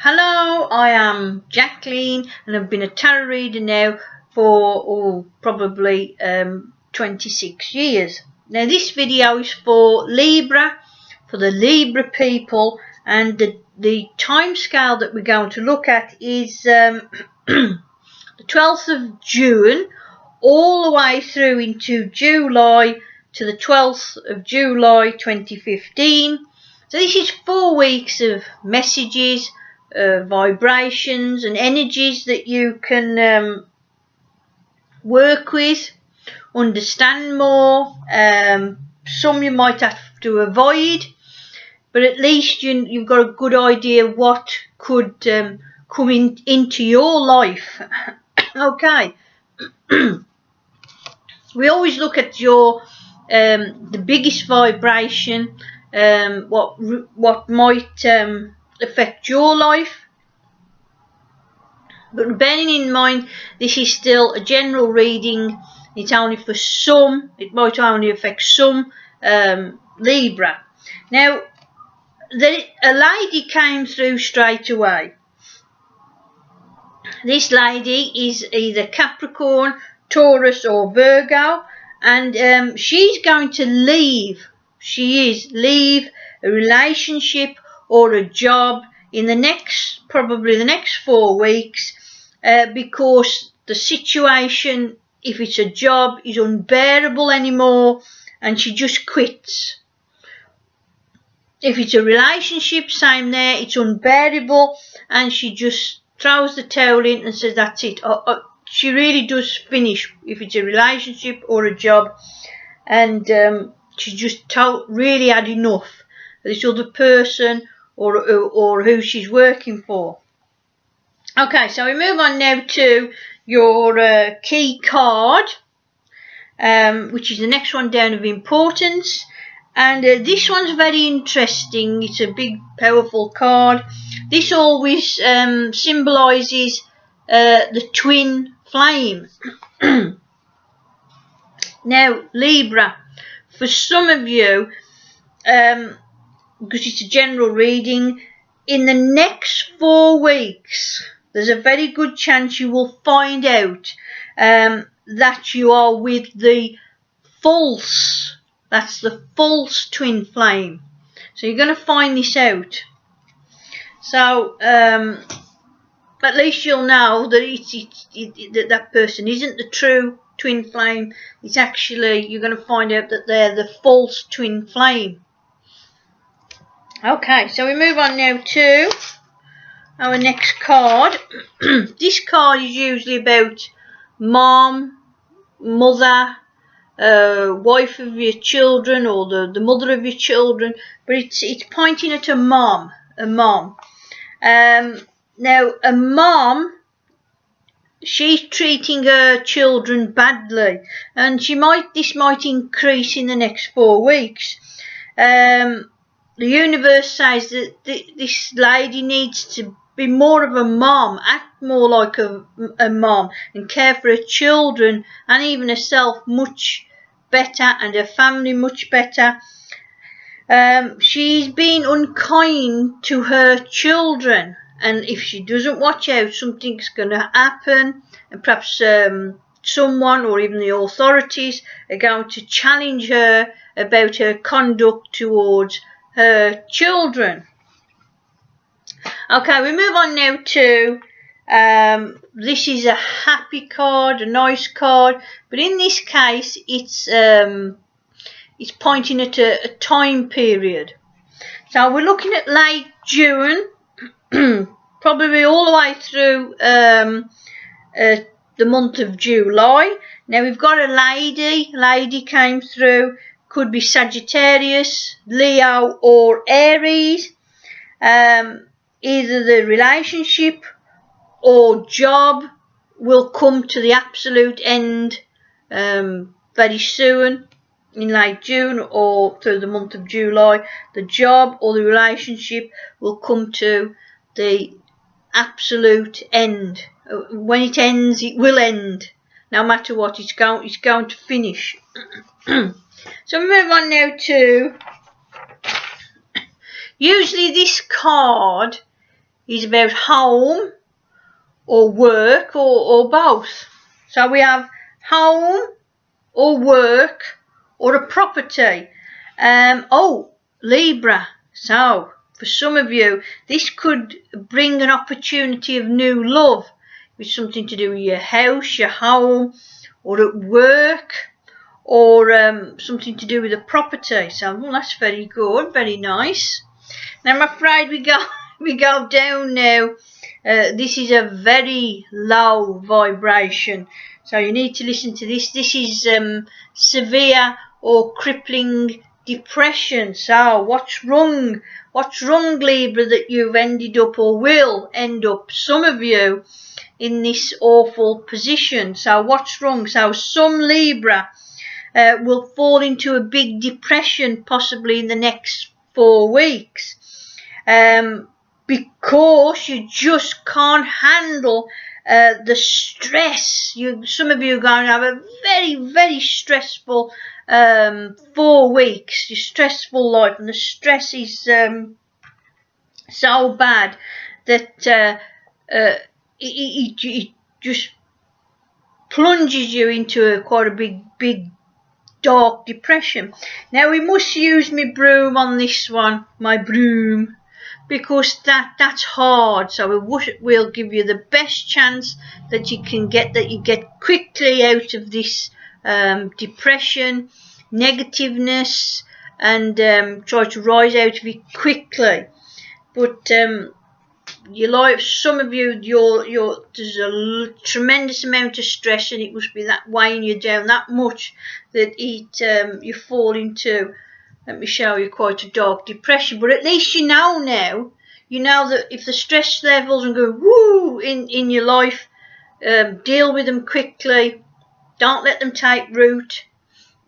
Hello, I am Jacqueline and I've been a tarot reader now for probably 26 years. Now this video is for Libra, for the Libra people, and the time scale that we're going to look at is the 12th of June all the way through into July to the 12th of July 2015. So this is 4 weeks of messages, vibrations and energies that you can work with, understand more. Some you might have to avoid, but at least you've got a good idea what could come into your life. Okay. We always look at your the biggest vibration, what might affect your life, but bearing in mind this is still a general reading. It's only for some. It might only affect some Libra. Now a lady came through straight away. This lady is either Capricorn, Taurus or Virgo, and she's going to leave a relationship or a job in probably the next 4 weeks, because the situation, if it's a job, is unbearable anymore and she just quits. If it's a relationship, same there, it's unbearable and she just throws the towel in and says that's it. She really does finish if it's a relationship or a job, and she just really had enough of this other person or who she's working for. Okay, so we move on now to your key card, which is the next one down of importance, and this one's very interesting. It's a big powerful card. This always symbolises the twin flame. Now Libra, for some of you, because it's a general reading, in the next 4 weeks there's a very good chance you will find out that you are with the false, that's the false twin flame. So you're going to find this out. So at least you'll know that that person isn't the true twin flame. It's actually, you're going to find out that they're the false twin flame. Okay, so we move on now to our next card. This card is usually about mom, mother, wife of your children, or the mother of your children, but it's pointing at a mom. Now a mom, she's treating her children badly, and this might increase in the next 4 weeks. The universe says that this lady needs to be more of a mom, act more like a mom, and care for her children and even herself much better, and her family much better. She's been unkind to her children, and if she doesn't watch out, something's going to happen, and perhaps someone or even the authorities are going to challenge her about her conduct towards her children. Okay, we move on now to this is a happy card, a nice card, but in this case it's pointing at a time period. So we're looking at late June, probably all the way through the month of July. Now we've got a lady came through, could be Sagittarius, Leo or Aries. Either the relationship or job will come to the absolute end very soon in late June or through the month of July. The job or the relationship will come to the absolute end. When it ends, it will end. No matter what, it's going to finish. So we move on now to, usually this card is about home or work or both. So we have home or work or a property. Oh, Libra. So for some of you, this could bring an opportunity of new love with something to do with your house, your home, or at work, or something to do with a property. So well, that's very good, very nice. Now I'm afraid we go down now. This is a very low vibration, so you need to listen to this. This is severe or crippling depression. So what's wrong? What's wrong, Libra, that you've ended up or will end up, some of you, in this awful position? So what's wrong? So some Libra will fall into a big depression possibly in the next 4 weeks. Because you just can't handle the stress. Some of you are going to have a very, very stressful 4 weeks. Your stressful life, and the stress is so bad that it just plunges you into quite a big dark depression. Now we must use my broom on this one, my broom, because that's hard. So we'll give you the best chance that you can get, that you get quickly out of this depression, negativeness, and try to rise out of it quickly. But your life, some of you, there's a tremendous amount of stress, and it must be that weighing you down that much that you fall into, let me show you, quite a dark depression. But at least you know now, you know that if the stress levels are going woo in your life, deal with them quickly. Don't let them take root,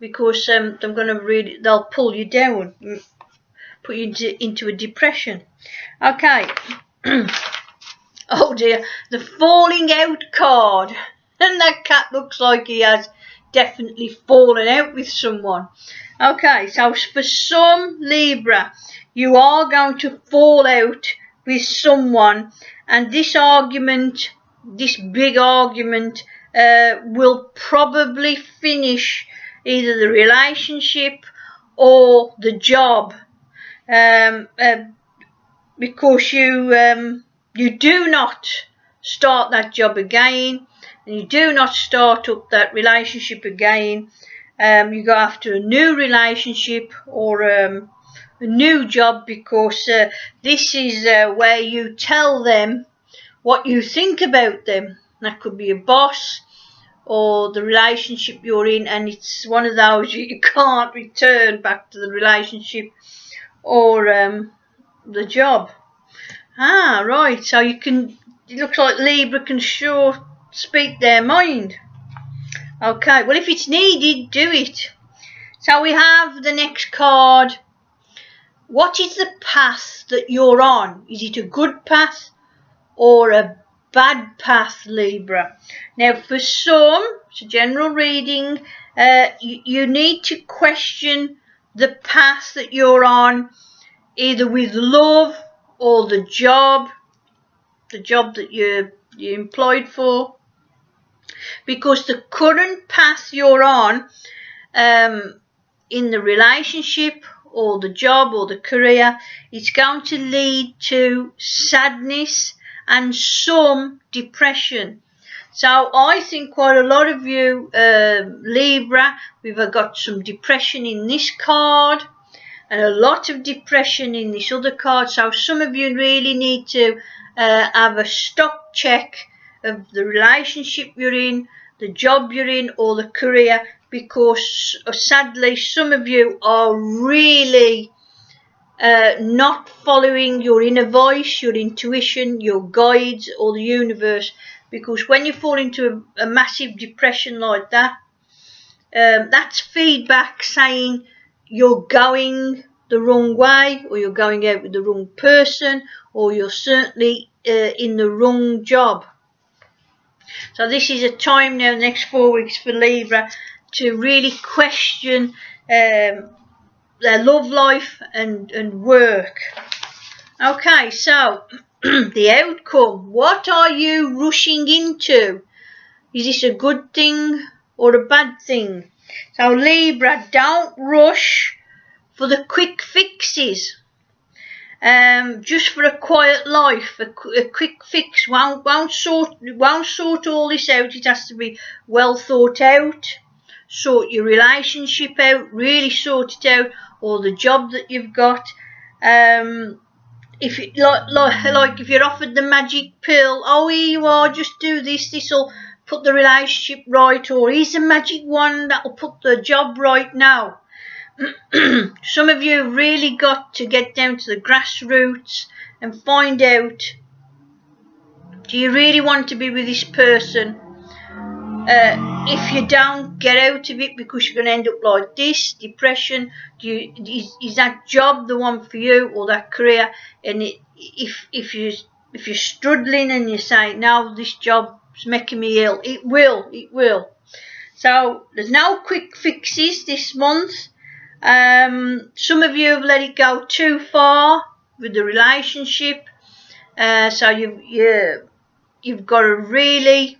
because they'll pull you down, put you into a depression. Okay. Oh dear, the falling out card. And that cat looks like he has definitely fallen out with someone. Okay, so for some Libra, you are going to fall out with someone, and this argument, this big argument, will probably finish either the relationship or the job. Because you do not start that job again, and you do not start up that relationship again. You go after a new relationship or a new job, because this is where you tell them what you think about them. That could be a boss or the relationship you're in, and it's one of those you can't return back to the relationship or the job. Ah, right, so it looks like Libra can sure speak their mind. Okay, well, if it's needed, do it. So we have the next card. What is the path that you're on? Is it a good path or a bad path, Libra? Now, for some, it's a general reading, you need to question the path that you're on, either with love or the job that you're employed for, because the current path you're on in the relationship or the job or the career, it's going to lead to sadness and some depression. So I think quite a lot of you Libra, we've got some depression in this card and a lot of depression in this other card. So some of you really need to have a stock check of the relationship you're in, the job you're in, or the career, because sadly some of you are really not following your inner voice, your intuition, your guides, or the universe. Because when you fall into a massive depression like that, that's feedback saying you're going the wrong way, or you're going out with the wrong person, or you're certainly in the wrong job. So this is a time now, the next 4 weeks, for Libra to really question their love life and work. Okay, so the outcome. What are you rushing into? Is this a good thing or a bad thing? So Libra, don't rush for the quick fixes. Just for a quiet life, a quick fix won't sort all this out. It has to be well thought out. Sort your relationship out, really sort it out, or the job that you've got. If it, like if you're offered the magic pill, oh here you are, just do this, this'll put the relationship right, or here's a magic wand that'll put the job right now. Some of you have really got to get down to the grassroots and find out, do you really want to be with this person? If you don't, get out of it, because you're going to end up like this, depression. Is that job the one for you, or that career? And if you're struggling and you say, no, this job's making me ill, it will. So there's no quick fixes this month. Some of you have let it go too far with the relationship, so you've got to really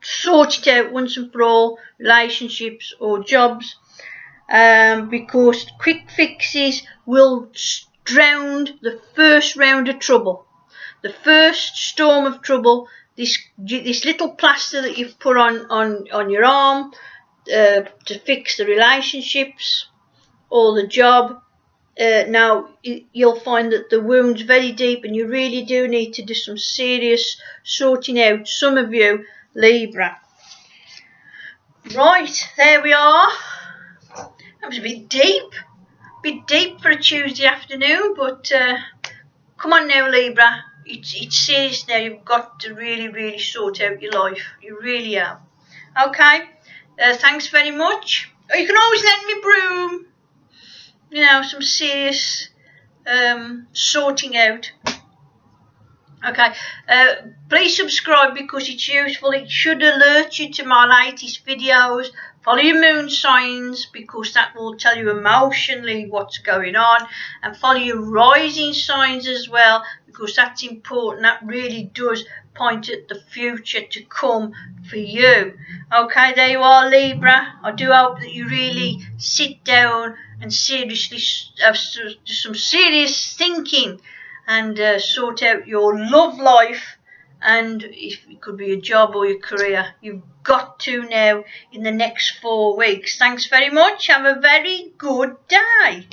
sort it out once and for all, relationships or jobs, because quick fixes will drown the first round of trouble, the first storm of trouble. This little plaster that you've put on your arm to fix the relationships or the job, now you'll find that the wound's very deep, and you really do need to do some serious sorting out, some of you Libra. Right, there we are. That was a bit deep for a Tuesday afternoon, but come on now Libra, it's serious now. You've got to really sort out your life, you really have. Okay, thanks very much. Oh, you can always lend me broom, you know, some serious sorting out. Okay, please subscribe because it's useful. It should alert you to my latest videos. Follow your moon signs because that will tell you emotionally what's going on, and follow your rising signs as well because that's important. That really does point at the future to come for you. Okay, there you are Libra. I do hope that you really sit down and seriously have some serious thinking and sort out your love life, and if it could be a job or your career. You've got to now in the next 4 weeks. Thanks very much. Have a very good day.